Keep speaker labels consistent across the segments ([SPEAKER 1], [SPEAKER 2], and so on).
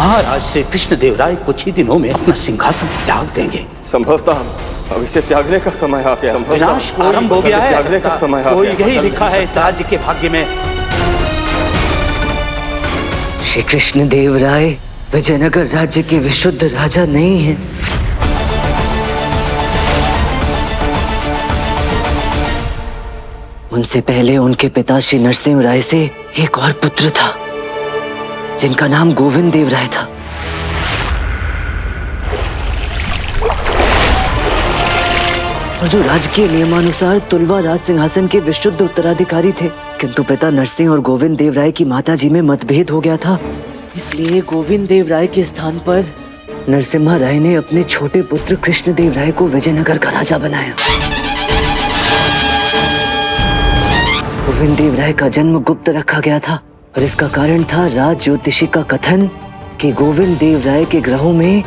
[SPEAKER 1] महाराज श्री कृष्णदेव राय कुछ ही दिनों में अपना सिंहासन त्याग देंगे।
[SPEAKER 2] संभवतः अब इसे त्यागने का समय आ गया।
[SPEAKER 1] विनाश आरंभ हो गया है।
[SPEAKER 2] त्यागने का समय आ गया।
[SPEAKER 1] यही लिखा है इस राज्य के भाग्य में।
[SPEAKER 3] श्री कृष्णदेव राय विजयनगर राज्य के विशुद्ध राजा नहीं है। उनसे पहले उनके पिता श्री नरसिंह राय से एक और पुत्र था जिनका नाम गोविंद देव राय था। और जो राजकीय नियमानुसार तुलवा राज सिंहासन के विशुद्ध उत्तराधिकारी थे, किंतु पिता नरसिंह और गोविंद देव राय की माता जी में मतभेद हो गया था। इसलिए गोविंद देव राय के स्थान पर नरसिम्हा राय ने अपने छोटे पुत्र कृष्णदेव राय को विजयनगर का राजा बनाया। गोविंद देव राय का जन्म गुप्त रखा गया था और इसका कारण था राज ज्योतिषी का कथन कि गोविंद देव राय के ग्रहों में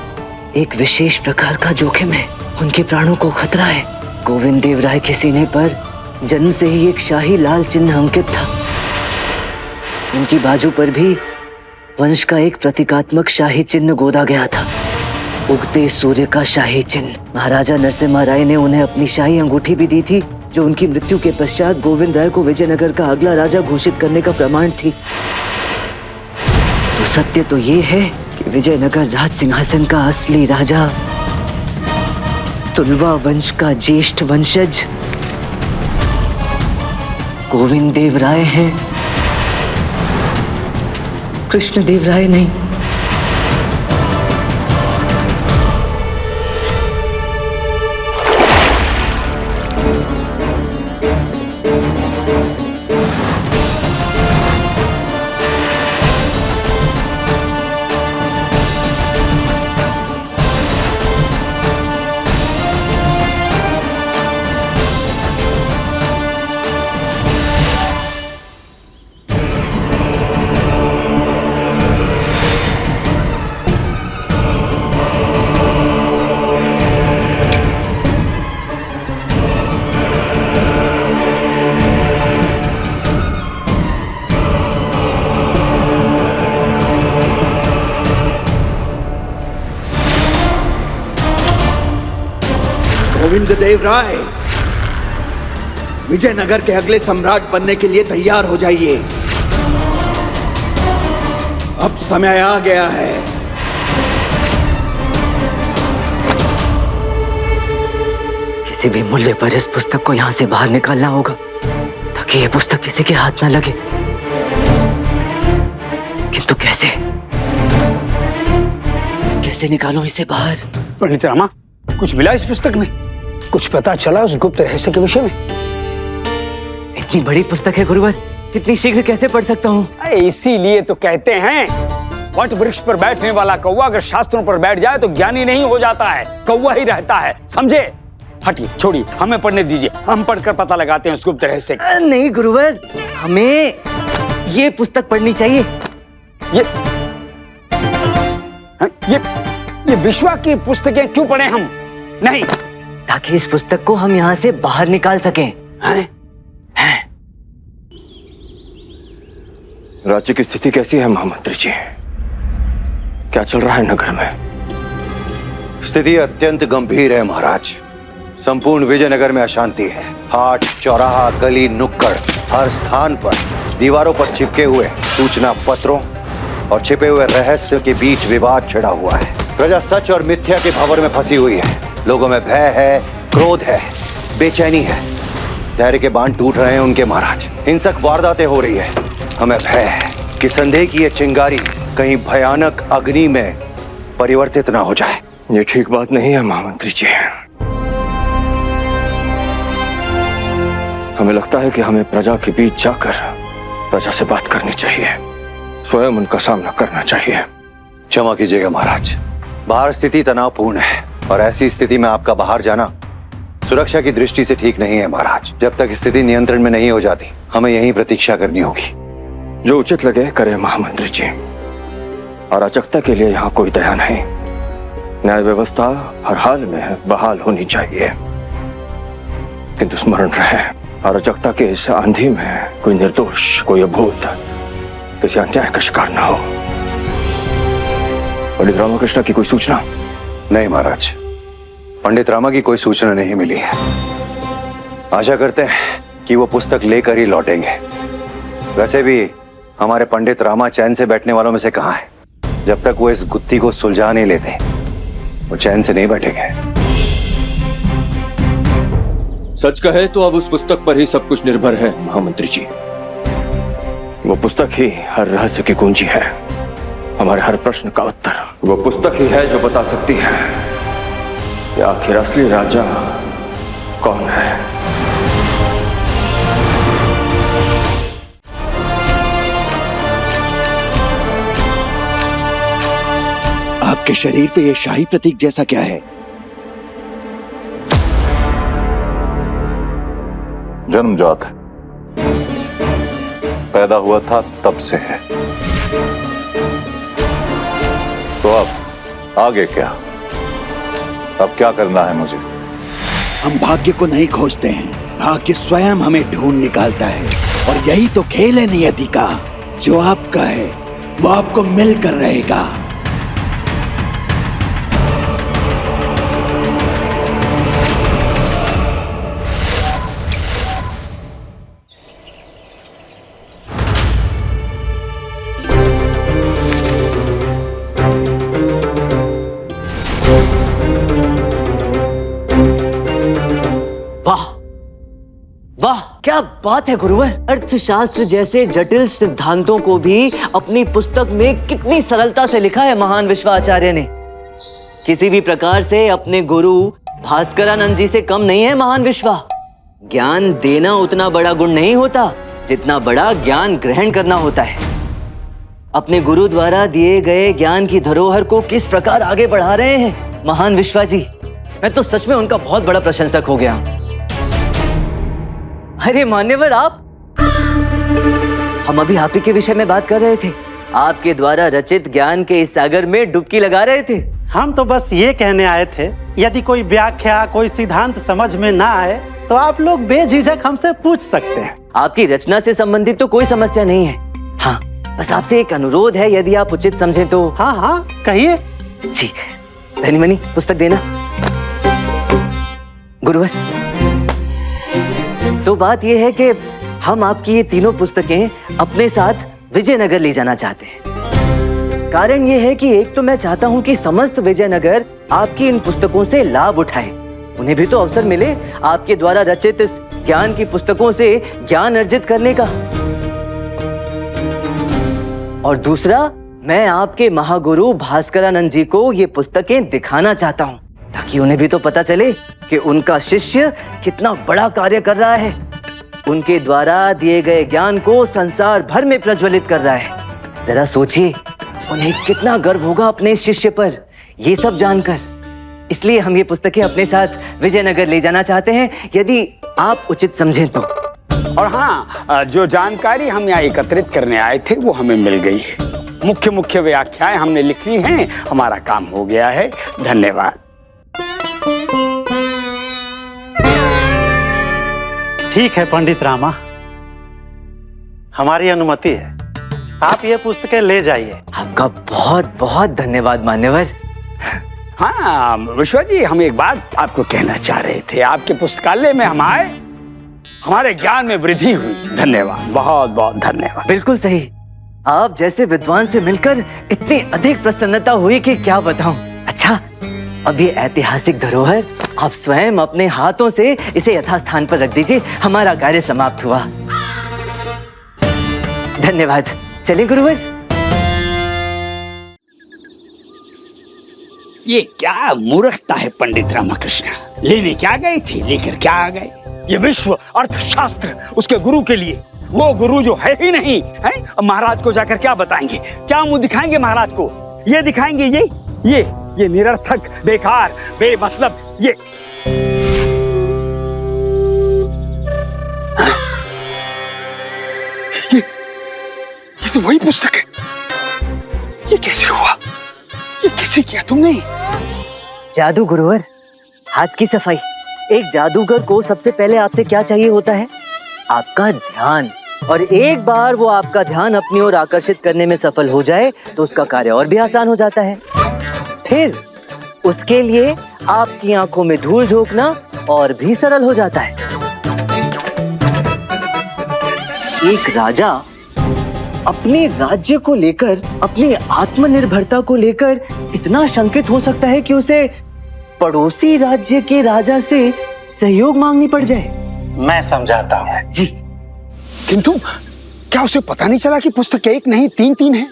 [SPEAKER 3] एक विशेष प्रकार का जोखिम है, उनके प्राणों को खतरा है। गोविंद देव राय के सीने पर जन्म से ही एक शाही लाल चिन्ह अंकित था। उनकी बाजू पर भी वंश का एक प्रतीकात्मक शाही चिन्ह गोदा गया था, उगते सूर्य का शाही चिन्ह। महाराजा नरसिम्हा राय ने उन्हें अपनी शाही अंगूठी भी दी थी, जो उनकी मृत्यु के पश्चात गोविंद राय को विजयनगर का अगला राजा घोषित करने का प्रमाण थी। तो सत्य तो ये है कि विजयनगर राज सिंहासन का असली राजा तुलवा वंश का ज्येष्ठ वंशज गोविंद देव राय हैं, कृष्णदेव राय नहीं।
[SPEAKER 4] गोविंद देव राय, विजयनगर के अगले सम्राट बनने के लिए तैयार हो जाइए। अब समय आ गया है।
[SPEAKER 3] किसी भी मूल्य पर इस पुस्तक को यहां से बाहर निकालना होगा ताकि यह पुस्तक किसी के हाथ ना लगे। किंतु कैसे कैसे निकालूं इसे बाहर?
[SPEAKER 5] पंडित रामा, कुछ मिला इस पुस्तक में? कुछ पता चला उस गुप्त रहस्य के विषय में?
[SPEAKER 3] इतनी बड़ी पुस्तक है गुरुवर, इतनी शीघ्र कैसे पढ़ सकता हूँ?
[SPEAKER 5] इसीलिए तो कहते हैं वट वृक्ष पर बैठने वाला कौवा अगर शास्त्रों पर बैठ जाए तो ज्ञानी नहीं हो जाता है, कौवा ही रहता है, समझे? हटिए, छोड़िए, हमें पढ़ने दीजिए, हम पढ़कर पता लगाते हैं उस गुप्त रहस्य का।
[SPEAKER 3] नहीं गुरुवर, हमें ये पुस्तक पढ़नी चाहिए।
[SPEAKER 5] ये विश्वा की पुस्तकें क्यों पढ़े हम? नहीं,
[SPEAKER 3] ताकि इस पुस्तक को हम यहाँ से बाहर निकाल सकें।
[SPEAKER 2] राज्य की स्थिति कैसी है महामंत्री जी? क्या चल रहा है नगर में?
[SPEAKER 6] स्थिति अत्यंत गंभीर है महाराज। संपूर्ण विजयनगर में अशांति है। हाट, चौराहा, गली, नुक्कड़, हर स्थान पर दीवारों पर चिपके हुए सूचना पत्रों और छिपे हुए रहस्य के बीच विवाद छिड़ा हुआ है। प्रजा सच और मिथ्या के भंवर में फंसी हुई है। लोगों में भय है, क्रोध है, बेचैनी है। धैर्य के बांध टूट रहे हैं उनके महाराज। हिंसक वारदातें हो रही है। हमें भय है कि संदेह की ये चिंगारी कहीं भयानक अग्नि में परिवर्तित ना हो जाए।
[SPEAKER 2] ये ठीक बात नहीं है महामंत्री जी। हमें लगता है कि हमें प्रजा के बीच जाकर प्रजा से बात करनी चाहिए, स्वयं उनका सामना करना चाहिए।
[SPEAKER 6] क्षमा कीजिएगा महाराज, बाहर स्थिति तनावपूर्ण है और ऐसी स्थिति में आपका बाहर जाना सुरक्षा की दृष्टि से ठीक नहीं है महाराज। जब तक स्थिति नियंत्रण में नहीं हो जाती हमें यहीं प्रतीक्षा करनी होगी।
[SPEAKER 2] जो उचित लगे करें महामंत्री जी। अराजकता के लिए यहाँ कोई दया नहीं। न्याय व्यवस्था हर हाल में बहाल होनी चाहिए, किंतु स्मरण रहे अराजकता के इस आंधी में कोई निर्दोष, कोई अभूत किसी अन्याय का शिकार न हो। पंडित रामकृष्ण की कोई सूचना?
[SPEAKER 6] नहीं महाराज, पंडित रामा की कोई सूचना नहीं मिली है। आशा करते हैं कि वो पुस्तक लेकर ही लौटेंगे। वैसे भी हमारे पंडित रामा चैन से बैठने वालों में से कहाँ है। जब तक वो इस गुत्थी को सुलझा नहीं लेते वो चैन से नहीं बैठेंगे।
[SPEAKER 2] सच कहे तो अब उस पुस्तक पर ही सब कुछ निर्भर है महामंत्री जी। वो पुस्तक ही हर रहस्य की कुंजी है, हमारे हर प्रश्न का उत्तर। वो पुस्तक ही है जो बता सकती है कि आखिर असली राजा कौन है।
[SPEAKER 4] आपके शरीर पे ये शाही प्रतीक जैसा क्या है?
[SPEAKER 7] जन्मजात है, पैदा हुआ था तब से है। तो अब आगे क्या? अब क्या करना है मुझे?
[SPEAKER 4] हम भाग्य को नहीं खोजते हैं, भाग्य स्वयं हमें ढूंढ निकालता है। और यही तो खेल है नियति का। जो आपका है वो आपको मिलकर रहेगा।
[SPEAKER 3] वाह वाह, क्या बात है गुरुवर। अर्थशास्त्र जैसे जटिल सिद्धांतों को भी अपनी पुस्तक में कितनी सरलता से लिखा है महान विश्वाचार्य ने। किसी भी प्रकार से अपने गुरु भास्करानंद जी से कम नहीं है महान विश्वा। ज्ञान देना उतना बड़ा गुण नहीं होता जितना बड़ा ज्ञान ग्रहण करना होता है। अपने गुरु द्वारा दिए गए ज्ञान की धरोहर को किस प्रकार आगे बढ़ा रहे हैं महान विश्वा जी। मैं तो सच में उनका बहुत बड़ा प्रशंसक हो गया हूं। अरे मान्यवर, आप, हम अभी आप ही के विषय में बात कर रहे थे। आपके द्वारा रचित ज्ञान के इस सागर में डुबकी लगा रहे थे।
[SPEAKER 8] हम तो बस ये कहने आए थे, यदि कोई व्याख्या, कोई सिद्धांत समझ में ना आए तो आप लोग बेझिझक हमसे पूछ सकते हैं।
[SPEAKER 3] आपकी रचना से संबंधित तो कोई समस्या नहीं है। हाँ, बस आपसे एक अनुरोध है, यदि आप उचित समझें तो।
[SPEAKER 8] हाँ हाँ, कहिए।
[SPEAKER 3] जी, धनीमनी पुस्तक देना। गुरुवर, तो बात यह है कि हम आपकी ये तीनों पुस्तकें अपने साथ विजयनगर ले जाना चाहते हैं। कारण यह है कि एक तो मैं चाहता हूं कि समस्त विजयनगर आपकी इन पुस्तकों से लाभ उठाए, उन्हें भी तो अवसर मिले आपके द्वारा रचित इस ज्ञान की पुस्तकों से ज्ञान अर्जित करने का। और दूसरा, मैं आपके महागुरु भास्करानंद जी को ये पुस्तकें दिखाना चाहता हूं, ताकि उन्हें भी तो पता चले कि उनका शिष्य कितना बड़ा कार्य कर रहा है, उनके द्वारा दिए गए ज्ञान को संसार भर में प्रज्वलित कर रहा है। जरा सोचिए, उन्हें कितना गर्व होगा अपने शिष्य पर ये सब जानकर। इसलिए हम ये पुस्तकें अपने साथ विजयनगर ले जाना चाहते हैं, यदि आप उचित समझें तो।
[SPEAKER 5] और हाँ, जो जानकारी हम यहाँ एकत्रित करने आए थे वो हमें मिल गई है। मुख्य मुख्य व्याख्याएं हमने लिख ली हैं, हमारा काम हो गया है। धन्यवाद।
[SPEAKER 8] ठीक है पंडित रामा, हमारी अनुमति है, आप ये पुस्तकें ले जाइए।
[SPEAKER 3] आपका बहुत बहुत धन्यवाद मान्यवर।
[SPEAKER 5] हाँ विश्वा जी, हम एक बात आपको कहना चाह रहे थे। आपके पुस्तकालय में हम आए, हमारे ज्ञान में वृद्धि हुई। धन्यवाद, बहुत बहुत धन्यवाद।
[SPEAKER 3] बिल्कुल सही, आप जैसे विद्वान से मिलकर इतनी अधिक प्रसन्नता हुई कि क्या बताऊं। अच्छा, अब ये ऐतिहासिक धरोहर आप स्वयं अपने हाथों से इसे यथास्थान पर रख दीजिए। हमारा कार्य समाप्त हुआ। धन्यवाद। चलिए गुरुवर।
[SPEAKER 5] ये क्या मूर्खता है पंडित रामकृष्ण। लेने क्या गए थे, लेकर क्या आ गए। ये विश्व अर्थशास्त्र उसके गुरु के लिए, वो गुरु जो है ही नहीं है। अब महाराज को जाकर क्या बताएंगे, क्या मुंह दिखाएंगे महाराज को। ये दिखाएंगे ये निरर्थक, बेकार, बेमतलब ये तो वही पुस्तक है। ये कैसे हुआ, ये कैसे किया तुमने।
[SPEAKER 3] जादू गुरुवर, हाथ की सफाई। एक जादूगर को सबसे पहले आपसे क्या चाहिए होता है, आपका ध्यान। और एक बार वो आपका ध्यान अपनी ओर आकर्षित करने में सफल हो जाए तो उसका कार्य और भी आसान हो जाता है। फिर उसके लिए आपकी आंखों में धूल झोंकना और भी सरल हो जाता है। एक राजा अपने राज्य को लेकर, अपनी आत्मनिर्भरता को लेकर इतना शंकित हो सकता है कि उसे पड़ोसी राज्य के राजा से सहयोग मांगनी पड़ जाए।
[SPEAKER 8] मैं समझाता हूँ
[SPEAKER 3] जी।
[SPEAKER 5] किंतु क्या उसे पता नहीं चला कि पुस्तक एक नहीं तीन तीन है?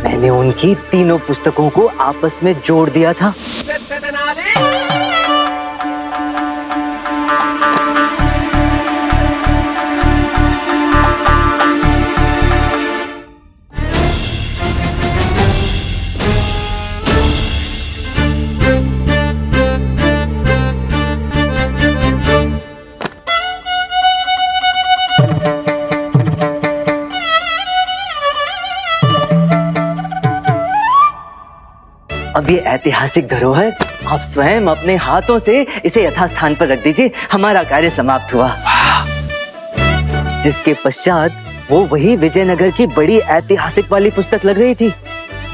[SPEAKER 3] मैंने उनकी तीनों पुस्तकों को आपस में जोड़ दिया था। अब ये ऐतिहासिक धरोहर आप स्वयं अपने हाथों से इसे यथास्थान पर रख दीजिए। हमारा कार्य समाप्त हुआ। जिसके पश्चात वो वही विजयनगर की बड़ी ऐतिहासिक वाली पुस्तक लग रही थी।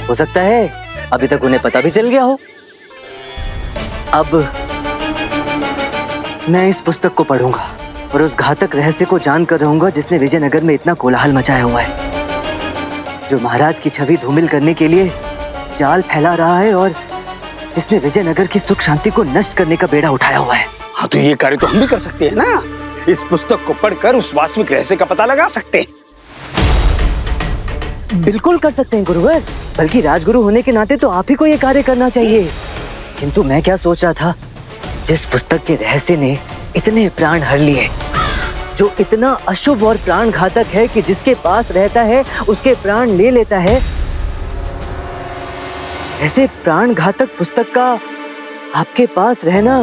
[SPEAKER 3] हो सकता है अभी तक उन्हें पता भी चल गया हो। अब मैं इस पुस्तक को पढ़ूंगा और उस घातक रहस्य को जानकर रहूंगा जिसने विजयनगर में इतना कोलाहल मचाया हुआ है, जो महाराज की छवि धूमिल करने के लिए जाल फैला रहा है और जिसने विजयनगर की सुख शांति को नष्ट करने का बेड़ा उठाया हुआ है।
[SPEAKER 5] हाँ, तो ये कार्य तो हम भी कर सकते हैं ना। इस पुस्तक को पढ़कर उस वास्तविक रहस्य का पता लगा सकते हैं।
[SPEAKER 3] बिल्कुल कर सकते हैं गुरुवर, बल्कि राजगुरु होने के नाते तो आप ही को ये कार्य करना चाहिए। किंतु मैं क्या सोच रहा था, जिस पुस्तक के रहस्य ने इतने प्राण हर लिए, जो इतना अशुभ और प्राण घातक है कि जिसके पास रहता है उसके प्राण ले लेता है, ऐसे प्राण घातक पुस्तक का आपके पास रहना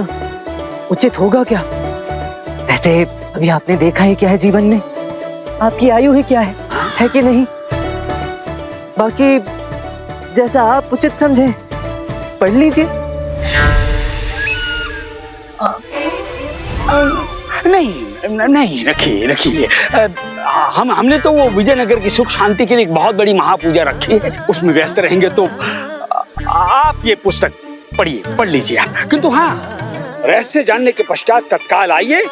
[SPEAKER 3] उचित होगा क्या? वैसे अभी आपने देखा है क्या है जीवन में, आपकी आयु ही क्या है कि नहीं? बाकी जैसा आप उचित समझें पढ़ लीजिए।
[SPEAKER 5] नहीं, रखिए। हमने तो वो विजयनगर की सुख शांति के लिए एक बहुत बड़ी महापूजा रखी है, उसमें व्यस्त रहेंगे तो आप ये पुस्तक पढ़ लीजिए आप। किंतु हाँ, रहस्य जानने के पश्चात तत्काल आइए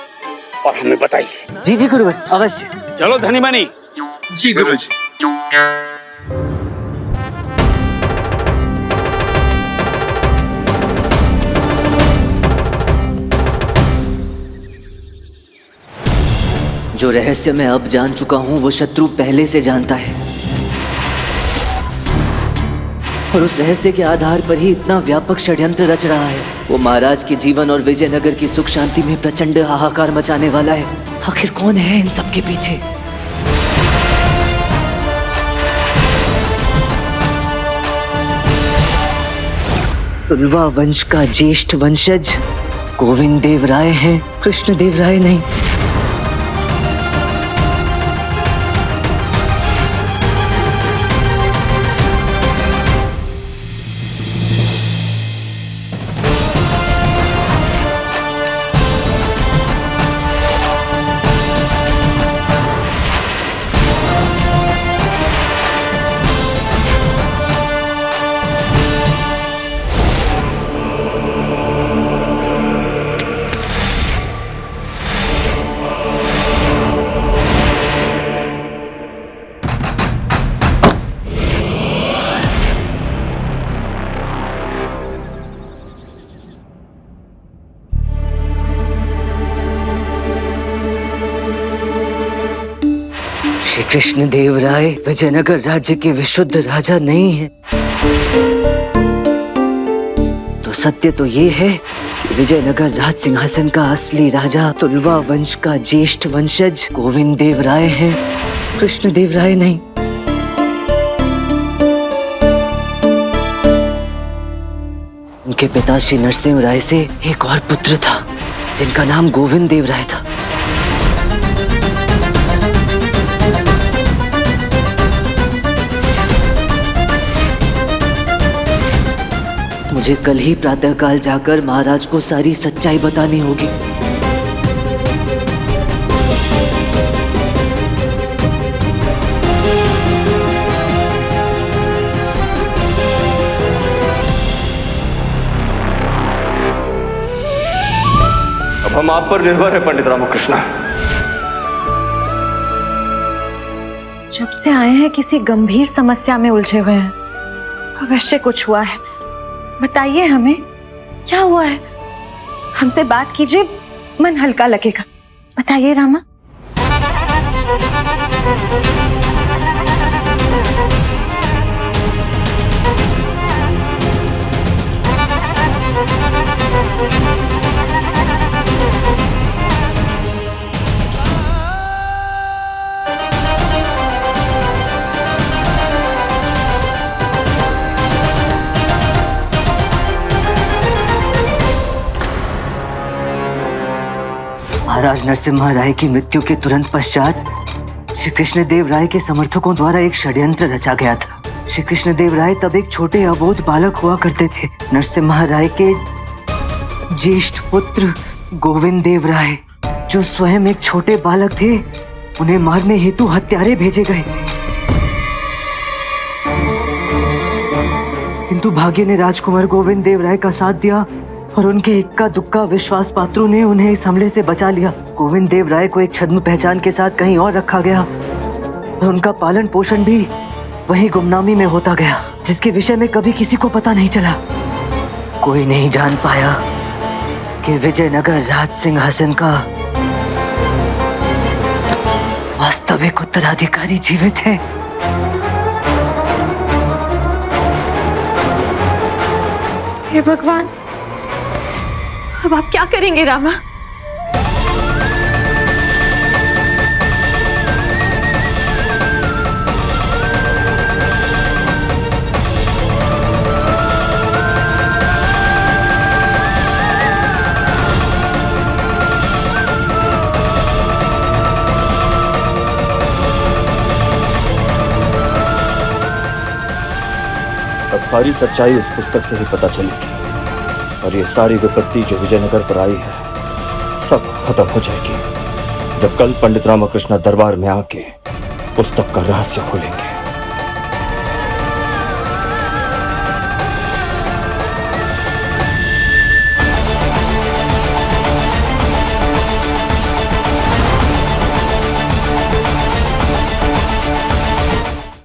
[SPEAKER 5] और हमें बताइए।
[SPEAKER 3] जी गुरुवर, अवश्य।
[SPEAKER 5] चलो धनीमनी।
[SPEAKER 9] जी गुरुजी।
[SPEAKER 3] जो रहस्य मैं अब जान चुका हूं वो शत्रु पहले से जानता है, और उस रहस्य के आधार पर ही इतना व्यापक षड्यंत्र रच रहा है। वो महाराज के जीवन और विजयनगर की सुख शांति में प्रचंड हाहाकार मचाने वाला है। आखिर कौन है इन सब के पीछे? तुलवा वंश का ज्येष्ठ वंशज गोविंद देव राय हैं, कृष्ण देव राय नहीं। श्री कृष्ण देव राय विजयनगर राज्य के विशुद्ध राजा नहीं हैं। तो सत्य तो ये है कि विजयनगर राज सिंहासन का असली राजा तुलवा वंश का ज्येष्ठ वंशज गोविंद देव राय हैं, कृष्ण देव राय नहीं। उनके पिता श्री नरसिंह राय से एक और पुत्र था जिनका नाम गोविंद देव राय था। मुझे कल ही प्रातःकाल जाकर महाराज को सारी सच्चाई बतानी होगी।
[SPEAKER 2] हम आप पर निर्भर है पंडित रामकृष्ण।
[SPEAKER 9] जब से आए हैं किसी गंभीर समस्या में उलझे हुए हैं। अवश्य कुछ हुआ है, बताइए हमें क्या हुआ है। हमसे बात कीजिए, मन हल्का लगेगा। बताइए रामा।
[SPEAKER 3] महाराज नरसिम्हा राय की मृत्यु के तुरंत पश्चात श्री कृष्णदेव राय के समर्थकों द्वारा एक षड्यंत्र रचा गया था। श्री कृष्णदेव राय तब एक छोटे अबोध बालक हुआ करते थे। नरसिम्हा राय के ज्येष्ठ पुत्र गोविंद देव राय, जो स्वयं एक छोटे बालक थे, उन्हें मारने हेतु हत्यारे भेजे गए। किंतु भाग्य ने राजकुमार गोविंद देव राय का साथ दिया और उनके इक्का दुक्का विश्वास पात्रों ने उन्हें इस हमले से बचा लिया। गोविंद देव राय को एक छद्म पहचान के साथ कहीं और रखा गया और उनका पालन पोषण भी वहीं गुमनामी में होता गया, जिसके विषय में कभी किसी को पता नहीं चला। कोई नहीं जान पाया कि विजयनगर राज सिंहासन का वास्तविक उत्तराधिकारी जीवित है।
[SPEAKER 9] हे भगवान, अब आप क्या करेंगे रामा?
[SPEAKER 2] अब सारी सच्चाई उस पुस्तक से ही पता चलेगी और ये सारी विपत्ति जो विजयनगर पर आई है सब खत्म हो जाएगी जब कल पंडित रामकृष्ण दरबार में आके पुस्तक का रहस्य खोलेंगे।